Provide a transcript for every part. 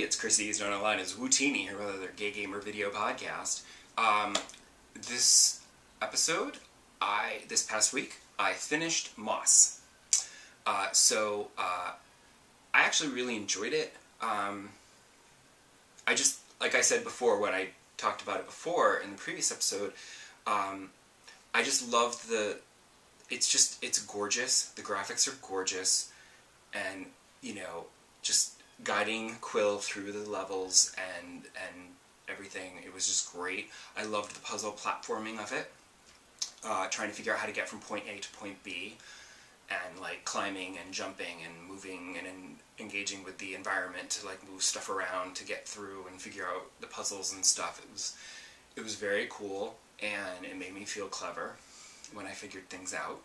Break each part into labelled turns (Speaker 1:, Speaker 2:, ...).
Speaker 1: it's Chris E's Not Online as Wootini here with another Gay Gamer video podcast. This episode, this past week, I finished Moss. I actually really enjoyed it. I just, like I said before, when I talked about it before in the previous episode, I just loved it's gorgeous. The graphics are gorgeous, and, you know, just guiding Quill through the levels and everything, it was just great. I loved the puzzle platforming of it, trying to figure out how to get from point A to point B, and like climbing and jumping and moving and engaging with the environment to like move stuff around to get through and figure out the puzzles and stuff. It was very cool, and it made me feel clever when I figured things out.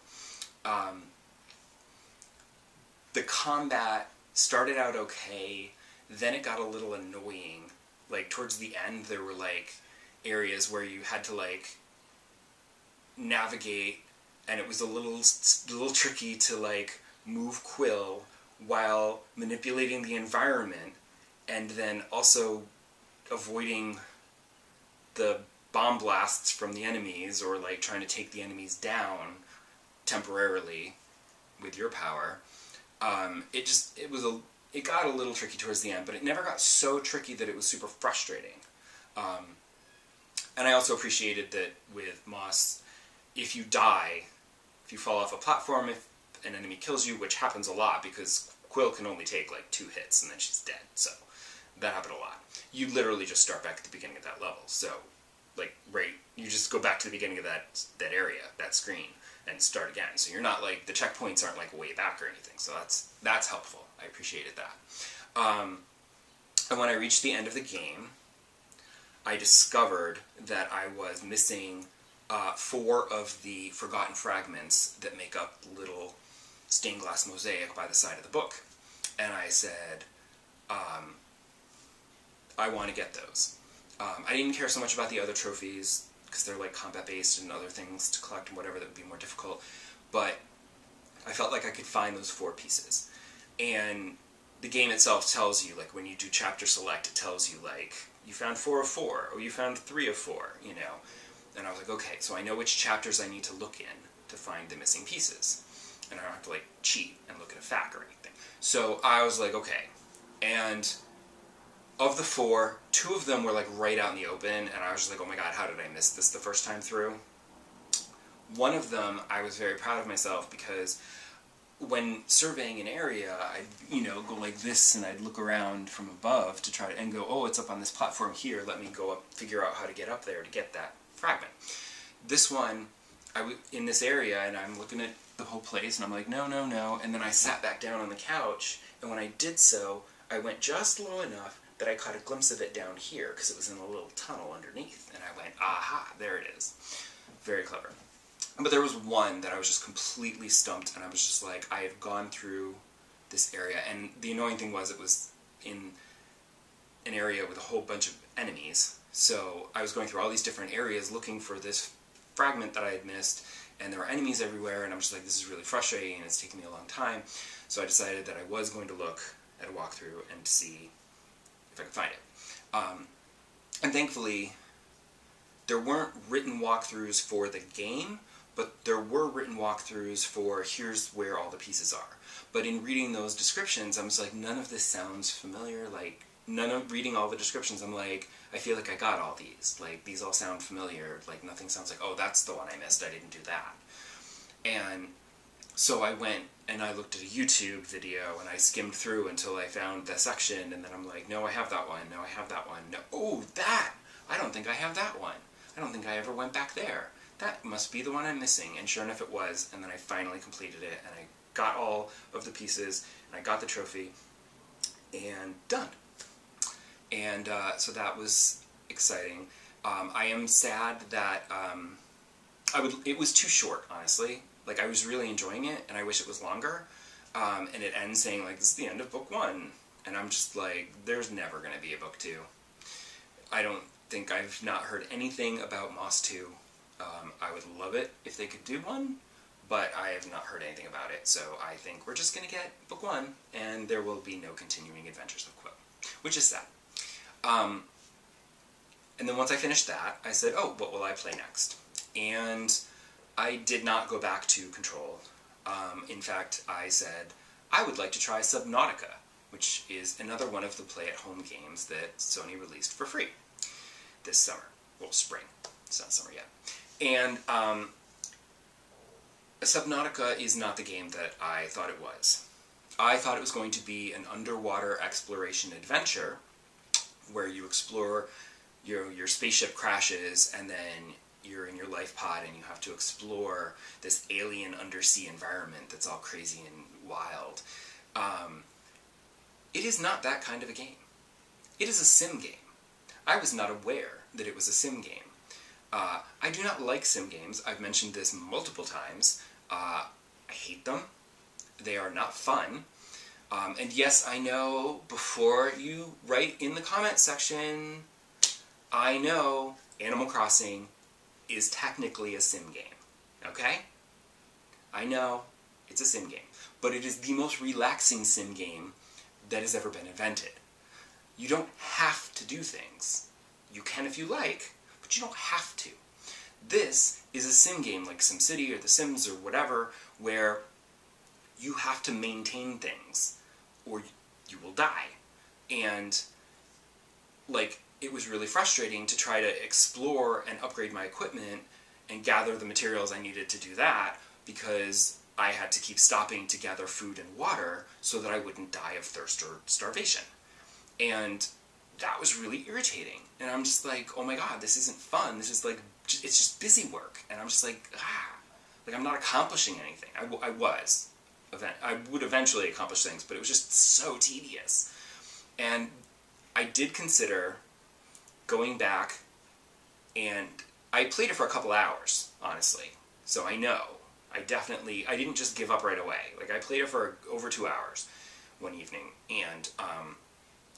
Speaker 1: The combat started out okay, then it got a little annoying. Like, towards the end, there were, like, areas where you had to, like, navigate, and it was a little tricky to, like, move Quill while manipulating the environment, and then also avoiding the bomb blasts from the enemies, or, like, trying to take the enemies down temporarily with your power. It got a little tricky towards the end, but it never got so tricky that it was super frustrating. And I also appreciated that with Moss, if you die, if you fall off a platform, if an enemy kills you, which happens a lot because Quill can only take like 2 hits and then she's dead, so that happened a lot. You literally just start back at the beginning of that level, so like you just go back to the beginning of that area, that screen, and start again. So you're not like, the checkpoints aren't like way back or anything, so that's helpful. I appreciated that. And when I reached the end of the game, I discovered that I was missing 4 of the forgotten fragments that make up the little stained glass mosaic by the side of the book. And I said, I want to get those. I didn't care so much about the other trophies, because they're like combat-based and other things to collect and whatever that would be more difficult, but I felt like I could find those 4 pieces. And the game itself tells you, like, when you do chapter select, it tells you, like, you found 4 of 4, or you found 3 of 4, you know. And I was like, okay, so I know which chapters I need to look in to find the missing pieces. And I don't have to, like, cheat and look at a FAQ or anything. So I was like, okay. And of the 4, 2 of them were, like, right out in the open, and I was just like, oh my god, how did I miss this the first time through? One of them, I was very proud of myself, because when surveying an area, I'd, you know, go like this, and I'd look around from above to try to, and go, oh, it's up on this platform here, let me go up, figure out how to get up there to get that fragment. This one, in this area, and I'm looking at the whole place, and I'm like, no, no, no, and then I sat back down on the couch, and when I did so, I went just low enough that I caught a glimpse of it down here, because it was in a little tunnel underneath, and I went, aha, there it is. Very clever. But there was one that I was just completely stumped, and I was just like, I have gone through this area, and the annoying thing was it was in an area with a whole bunch of enemies, so I was going through all these different areas looking for this fragment that I had missed, and there were enemies everywhere, and I'm just like, this is really frustrating, and it's taking me a long time, so I decided that I was going to look at a walkthrough and see if I could find it. And thankfully, there weren't written walkthroughs for the game, but there were written walkthroughs for here's where all the pieces are. But in reading those descriptions, I was like, none of this sounds familiar. Like, reading all the descriptions, I'm like, I feel like I got all these. Like, these all sound familiar. Like, nothing sounds like, oh, that's the one I missed, I didn't do that. And so I went and I looked at a YouTube video, and I skimmed through until I found the section, and then I'm like, no, I have that one, no, I have that one, no, oh, that! I don't think I have that one. I don't think I ever went back there. That must be the one I'm missing, and sure enough it was, and then I finally completed it, and I got all of the pieces, and I got the trophy, and done. And so that was exciting. I am sad that it was too short, honestly. Like, I was really enjoying it, and I wish it was longer, and it ends saying, like, this is the end of book 1, and I'm just like, there's never going to be a book 2. I've not heard anything about Moss 2. I would love it if they could do one, but I have not heard anything about it, so I think we're just going to get book 1, and there will be no continuing adventures of Quill. which is sad. And then once I finished that, I said, oh, what will I play next? And I did not go back to Control. In fact, I said, I would like to try Subnautica, which is another one of the play-at-home games that Sony released for free this summer. Well, spring. It's not summer yet. And Subnautica is not the game that I thought it was. I thought it was going to be an underwater exploration adventure where you explore, your spaceship crashes, and then you're in your life pod and you have to explore this alien undersea environment that's all crazy and wild. It is not that kind of a game. It is a sim game. I was not aware that it was a sim game. I do not like sim games. I've mentioned this multiple times. I hate them. They are not fun. And yes, I know, before you write in the comment section, I know Animal Crossing is technically a sim game. Okay? I know it's a sim game. But it is the most relaxing sim game that has ever been invented. You don't have to do things. You can if you like, but you don't have to. This is a sim game like SimCity or The Sims or whatever, where you have to maintain things, or you will die. And, like, it was really frustrating to try to explore and upgrade my equipment and gather the materials I needed to do that, because I had to keep stopping to gather food and water so that I wouldn't die of thirst or starvation. And that was really irritating. And I'm just like, oh my god, this isn't fun. This is like, it's just busy work. And I'm just like, like I'm not accomplishing anything. I would eventually accomplish things, but it was just so tedious. And I did consider going back, and I played it for a couple hours, honestly. So I know. I didn't just give up right away. Like, I played it for over 2 hours one evening, and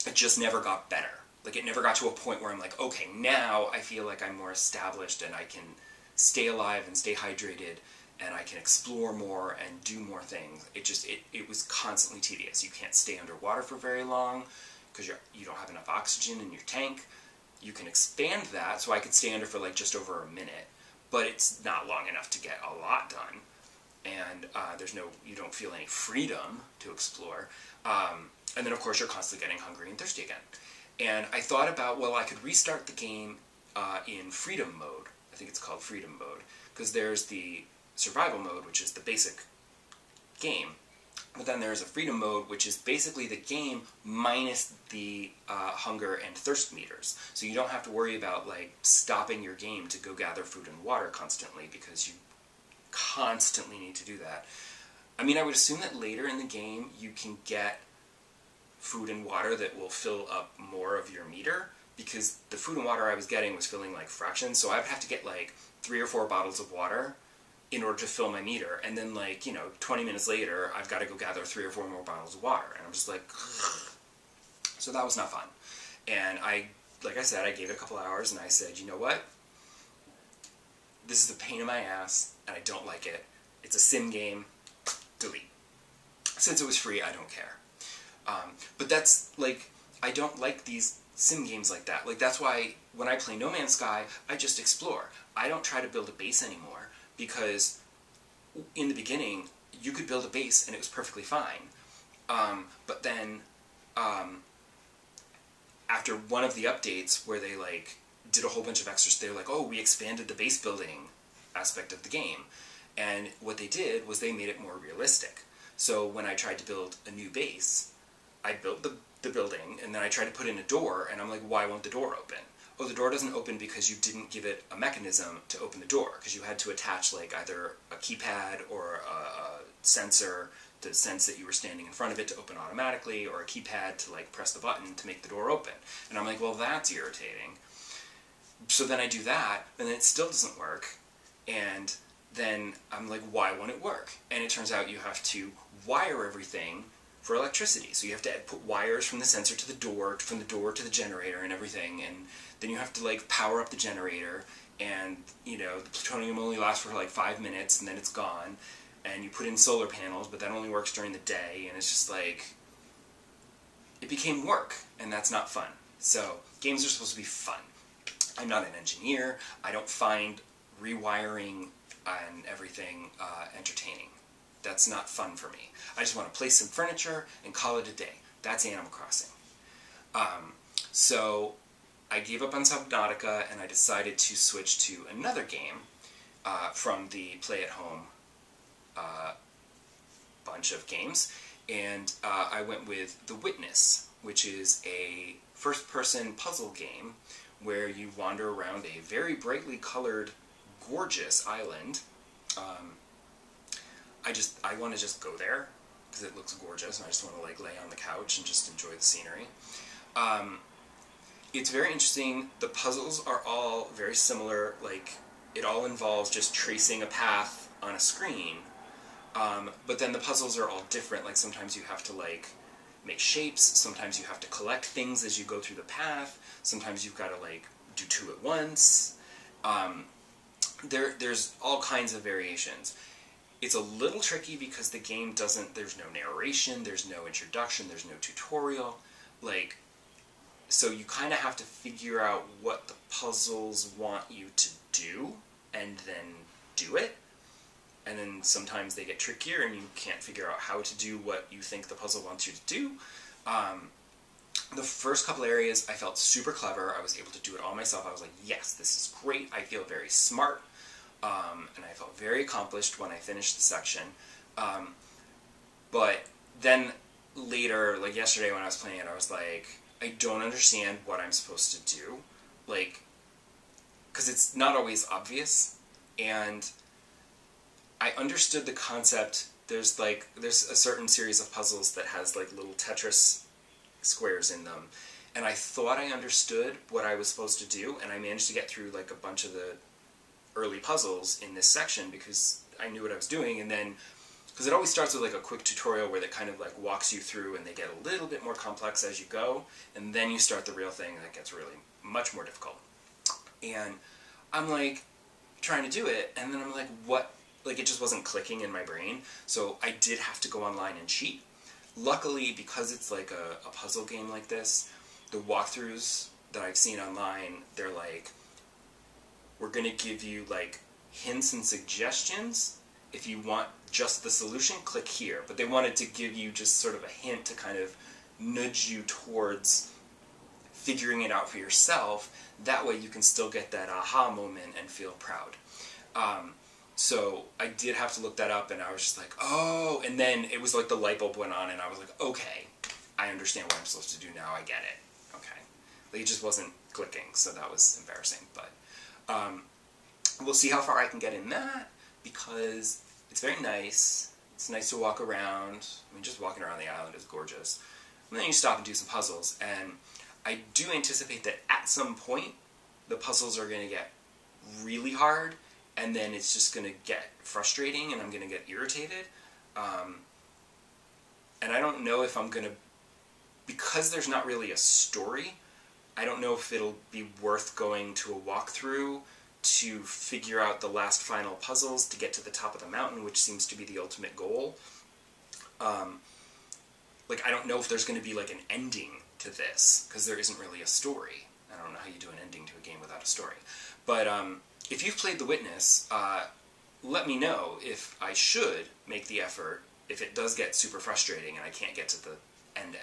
Speaker 1: it just never got better. Like, it never got to a point where I'm like, okay, now I feel like I'm more established and I can stay alive and stay hydrated and I can explore more and do more things. It was constantly tedious. You can't stay underwater for very long because you don't have enough oxygen in your tank. You can expand that, so I could stay under for like just over a minute, but it's not long enough to get a lot done. And you don't feel any freedom to explore. And then of course you're constantly getting hungry and thirsty again. And I thought about, well, I could restart the game in freedom mode. I think it's called freedom mode, because there's the survival mode, which is the basic game. But then there's a freedom mode, which is basically the game minus the hunger and thirst meters. So you don't have to worry about like stopping your game to go gather food and water constantly, because you constantly need to do that. I mean, I would assume that later in the game you can get food and water that will fill up more of your meter, because the food and water I was getting was filling like fractions, so I would have to get like 3 or 4 bottles of water in order to fill my meter, and then like, 20 minutes later I've got to go gather 3 or 4 more bottles of water, and I'm just like, ugh. So that was not fun. And like I said, I gave it a couple hours and I said, you know what? This is a pain in my ass, and I don't like it. It's a sim game. Delete. Since it was free, I don't care. But that's, like, I don't like these sim games like that. Like, that's why when I play No Man's Sky, I just explore. I don't try to build a base anymore, because in the beginning, you could build a base and it was perfectly fine. But then, after one of the updates where they, like, did a whole bunch of extras, they were like, oh, we expanded the base building aspect of the game. And what they did was they made it more realistic. So when I tried to build a new base, I built the building, and then I tried to put in a door, and I'm like, why won't the door open? Oh, the door doesn't open because you didn't give it a mechanism to open the door, because you had to attach like either a keypad or a sensor to sense that you were standing in front of it to open automatically, or a keypad to like press the button to make the door open. And I'm like, well, that's irritating. So then I do that, and then it still doesn't work, and then I'm like, why won't it work? And it turns out you have to wire everything for electricity. So you have to put wires from the sensor to the door, from the door to the generator and everything, and then you have to like power up the generator, and the plutonium only lasts for like 5 minutes and then it's gone, and you put in solar panels, but that only works during the day, and it's just like, it became work, and that's not fun. So games are supposed to be fun. I'm not an engineer. I don't find rewiring and everything entertaining. That's not fun for me. I just want to place some furniture and call it a day. That's Animal Crossing. So I gave up on Subnautica and I decided to switch to another game from the play-at-home bunch of games. And I went with The Witness, which is a first-person puzzle game where you wander around a very brightly colored, gorgeous island. I want to just go there because it looks gorgeous, and I just want to like lay on the couch and just enjoy the scenery. It's very interesting. The puzzles are all very similar. Like, it all involves just tracing a path on a screen. But then the puzzles are all different. Like, sometimes you have to like make shapes. Sometimes you have to collect things as you go through the path. Sometimes you've got to like do two at once. There's all kinds of variations. It's a little tricky because the game there's no narration, there's no introduction, there's no tutorial. Like, so you kind of have to figure out what the puzzles want you to do, and then do it. And then sometimes they get trickier and you can't figure out how to do what you think the puzzle wants you to do. The first couple areas I felt super clever. I was able to do it all myself. I was like, yes, this is great. I feel very smart. And I felt very accomplished when I finished the section. But then later, like yesterday when I was playing it, I was like, I don't understand what I'm supposed to do. Like, because it's not always obvious. And I understood the concept. There's a certain series of puzzles that has like little Tetris squares in them. And I thought I understood what I was supposed to do, and I managed to get through like a bunch of the early puzzles in this section because I knew what I was doing. And then, because it always starts with like a quick tutorial where they kind of like walks you through and they get a little bit more complex as you go, and then you start the real thing that gets really much more difficult. And I'm like trying to do it, and then I'm like, what? Like, it just wasn't clicking in my brain, so I did have to go online and cheat. Luckily, because it's like a puzzle game like this, the walkthroughs that I've seen online, they're like, we're going to give you like hints and suggestions. If you want just the solution, click here. But they wanted to give you just sort of a hint to kind of nudge you towards figuring it out for yourself. That way you can still get that aha moment and feel proud. So I did have to look that up, and I was just like, oh, and then it was like the light bulb went on, and I was like, okay, I understand what I'm supposed to do now, I get it. Okay. Like, it just wasn't clicking, so that was embarrassing, but we'll see how far I can get in that, because it's very nice. It's nice to walk around. I mean, just walking around the island is gorgeous. And then you stop and do some puzzles, and I do anticipate that at some point the puzzles are going to get really hard, and then it's just going to get frustrating, and I'm going to get irritated. And I don't know if I'm going to, because there's not really a story, I don't know if it'll be worth going to a walkthrough to figure out the last final puzzles to get to the top of the mountain, which seems to be the ultimate goal. Like, I don't know if there's going to be like an ending to this, because there isn't really a story. I don't know how you do an ending to a game without a story. But if you've played The Witness, let me know if I should make the effort, if it does get super frustrating and I can't get to the end.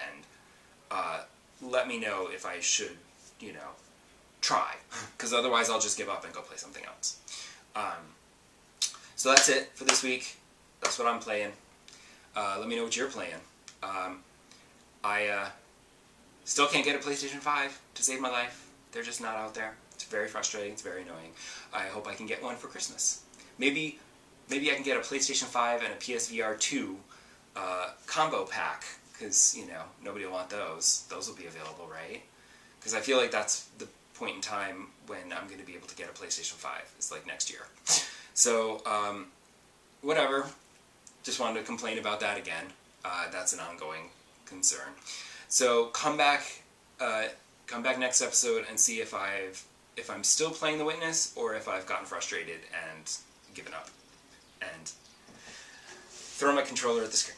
Speaker 1: Let me know if I should, you know, try, because otherwise I'll just give up and go play something else. So that's it for this week. That's what I'm playing. Let me know what you're playing. I still can't get a PlayStation 5 to save my life. They're just not out there. It's very frustrating. It's very annoying. I hope I can get one for Christmas. Maybe I can get a PlayStation 5 and a PSVR 2 combo pack, because, you know, nobody will want those. Those will be available, right? Because I feel like that's the point in time when I'm going to be able to get a PlayStation 5. It's like next year. So, whatever. Just wanted to complain about that again. That's an ongoing concern. So come back next episode and see if I'm still playing The Witness, or if I've gotten frustrated and given up and throw my controller at the screen.